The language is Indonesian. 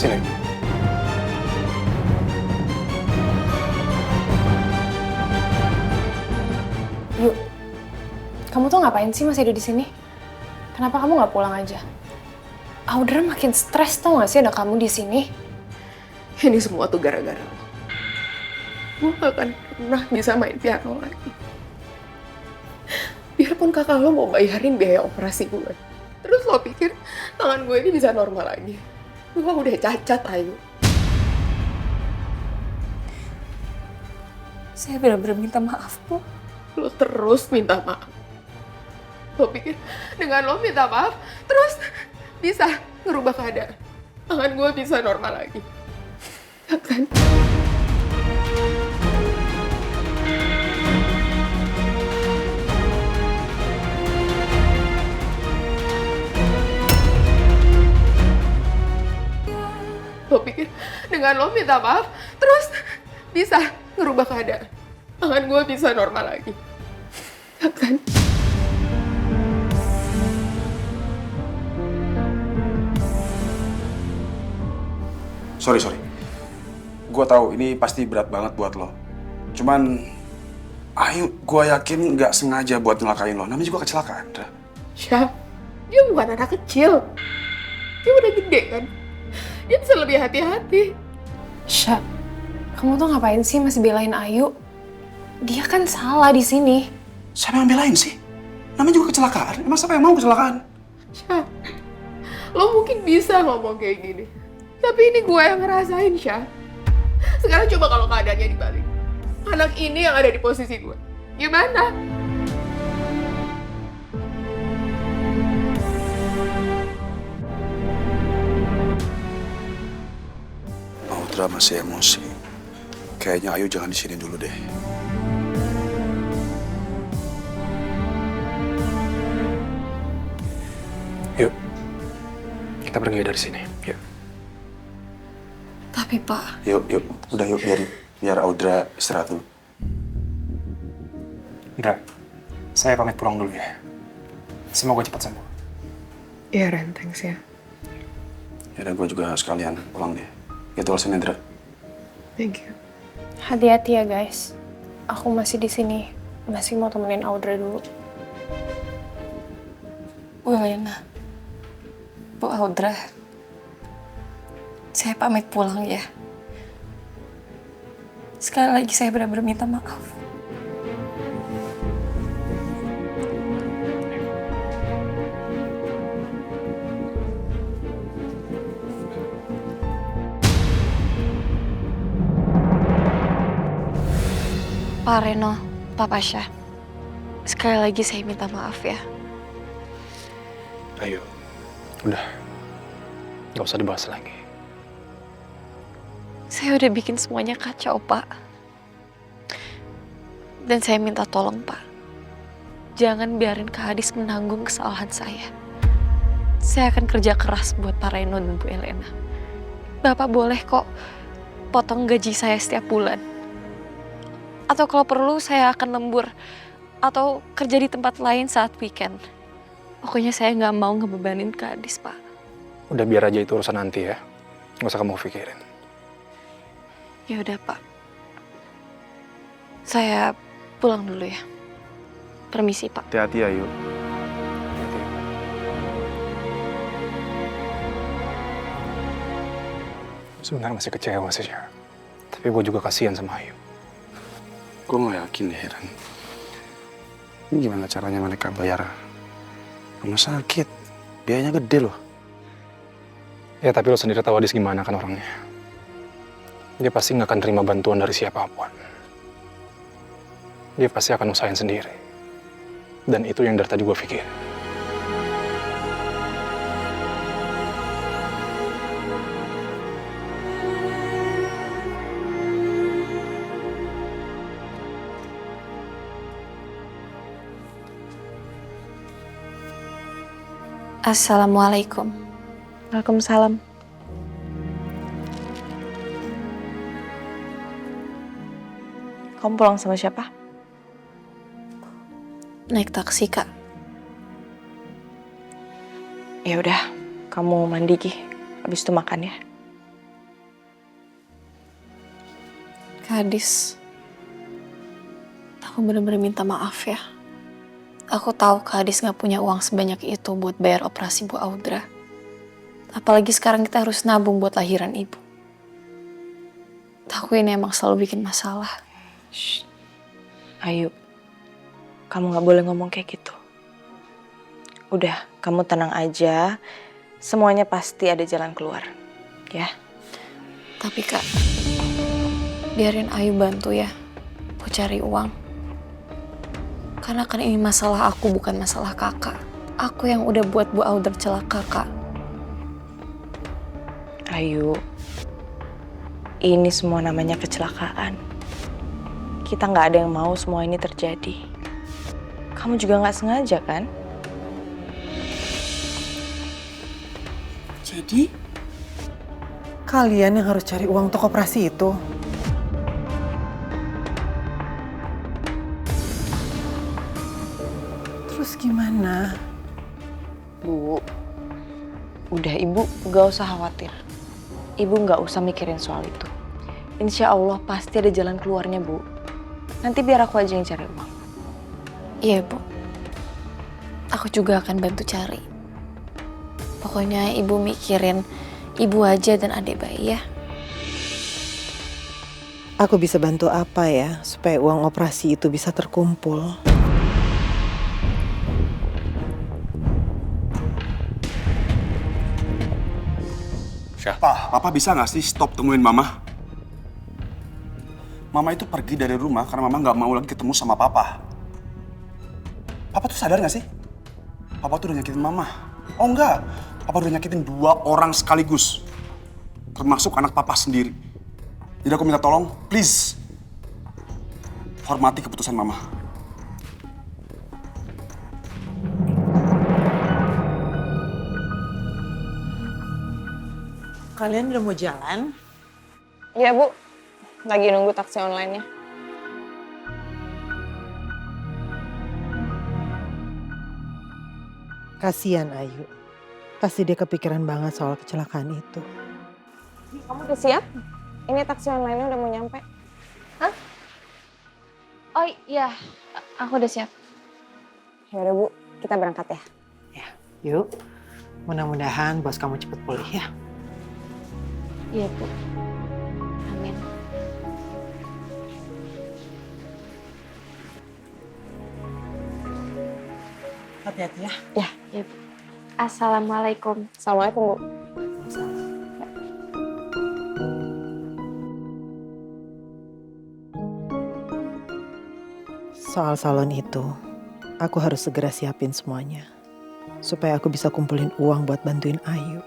Sini. Yuk, kamu tuh ngapain sih masih ada di sini? Kenapa kamu nggak pulang aja? Audra makin stres tau gak sih ada kamu di sini? Ini semua tuh gara-gara lo. Gue gak akan pernah bisa main piano lagi. Biarpun kakak lo mau bayarin biaya operasi gue. Terus lo pikir tangan gue ini bisa normal lagi? Gue udah cacat, Ayu. Saya benar-benar minta maaf, Bu. Lo terus minta maaf. Lo pikir dengan lo minta maaf, terus bisa ngerubah keadaan. Tangan gue bisa normal lagi. Ya kan? Lo pikir dengan lo minta maaf, terus bisa ngerubah keadaan. Tangan gue bisa normal lagi. Ya kan? Sorry. Gue tahu ini pasti berat banget buat lo. Cuman, Ayu, gue yakin nggak sengaja buat ngelakain lo. Namanya juga kecelakaan, Dra. Syah, dia bukan anak kecil. Dia udah gede kan? Dia bisa lebih hati-hati. Syah, kamu tuh ngapain sih masih belain Ayu? Dia kan salah di sini. Siapa yang belain sih? Namanya juga kecelakaan. Emang siapa yang mau kecelakaan? Syah, lo mungkin bisa ngomong kayak gini. Tapi ini gue yang ngerasain, Syah. Sekarang coba kalau keadaannya dibalik. Anak ini yang ada di posisi gue. Gimana? Audra masih emosi. Kayaknya Ayu jangan di sini dulu deh. Yuk, kita pergi dari sini. Yuk. Tapi, Pak... Yuk. Udah yuk, biar Audra istirahat dulu. Indra, saya pamit pulang dulu ya. Semoga cepat sembuh. Iya, Ren, thanks ya. Ya udah, gue juga sekalian pulang deh. Gitu alasan Indra. Thank you. Hati-hati ya guys. Aku masih di sini. Masih mau temenin Audra dulu. Bu Elena, Bu Audra, saya pamit pulang ya. Sekali lagi saya benar-benar minta maaf. Pak Reno, Pak Pasha, sekali lagi saya minta maaf ya. Ayo, udah. Gak usah dibahas lagi. Saya udah bikin semuanya kacau, Pak. Dan saya minta tolong, Pak. Jangan biarin Kak Hadis menanggung kesalahan saya. Saya akan kerja keras buat Pak Reno dan Bu Elena. Bapak boleh kok potong gaji saya setiap bulan. Atau kalau perlu saya akan lembur. Atau kerja di tempat lain saat weekend. Pokoknya saya nggak mau ngebebanin Kak Hadis, Pak. Udah biar aja itu urusan nanti ya. Gak usah kamu pikirin. Ya udah, Pak. Saya pulang dulu ya. Permisi, Pak. Hati-hati Ayu. Sebenarnya masih kecewa sih, Syah. Tapi gue juga kasihan sama Ayu. Gue gak yakin deh, Ren. Ini gimana caranya mereka bayar rumah sakit? Biayanya gede loh. Ya tapi lo sendiri tahu Hadis gimana kan orangnya. Dia pasti nggak akan terima bantuan dari siapapun. Dia pasti akan usahain sendiri. Dan itu yang dari tadi gue pikir. Assalamualaikum. Waalaikumsalam. Kamu pulang sama siapa? Naik taksi, Kak. Ya udah, kamu mandi Ki. Habis itu makan ya. Kadis, aku bener-bener minta maaf ya. Aku tahu Kadis gak punya uang sebanyak itu buat bayar operasi Bu Audra. Apalagi sekarang kita harus nabung buat lahiran ibu. Aku ini emang selalu bikin masalah. Shh. Ayu, kamu gak boleh ngomong kayak gitu. Udah, kamu tenang aja. Semuanya pasti ada jalan keluar, ya. Tapi Kak, biarin Ayu bantu ya buat cari uang. Karena kan ini masalah aku, bukan masalah kakak. Aku yang udah buat Bu Audra celaka, Kak. Ayu, ini semua namanya kecelakaan. Kita nggak ada yang mau semua ini terjadi. Kamu juga nggak sengaja kan? Jadi, kalian yang harus cari uang untuk operasi itu. Terus gimana? Bu, udah Ibu nggak usah khawatir. Ibu nggak usah mikirin soal itu. Insya Allah pasti ada jalan keluarnya, Bu. Nanti biar aku aja yang cari uang. Iya, Bu. Aku juga akan bantu cari. Pokoknya Ibu mikirin Ibu aja dan adik bayi ya. Aku bisa bantu apa ya supaya uang operasi itu bisa terkumpul? Papa bisa nggak sih stop temuin Mama? Mama itu pergi dari rumah karena Mama nggak mau lagi ketemu sama Papa. Papa tuh sadar nggak sih? Papa tuh udah nyakitin Mama. Oh enggak, Papa udah nyakitin 2 orang sekaligus. Termasuk anak Papa sendiri. Jadi aku minta tolong, please. Hormati keputusan Mama. Kalian udah mau jalan? Iya, Bu. Lagi nunggu taksi online-nya. Kasian Ayu. Pasti dia kepikiran banget soal kecelakaan itu. Kamu udah siap? Ini taksi online-nya udah mau nyampe. Hah? Oh iya, aku udah siap. Yaudah, Bu. Kita berangkat ya. Ya, yuk. Mudah-mudahan bos kamu cepet pulih ya. Iya, Bu. Amin. Hati-hati ya. Ya. Iya, Bu. Assalamualaikum. Assalamualaikum, Bu. Soal salon itu, aku harus segera siapin semuanya. Supaya aku bisa kumpulin uang buat bantuin Ayu.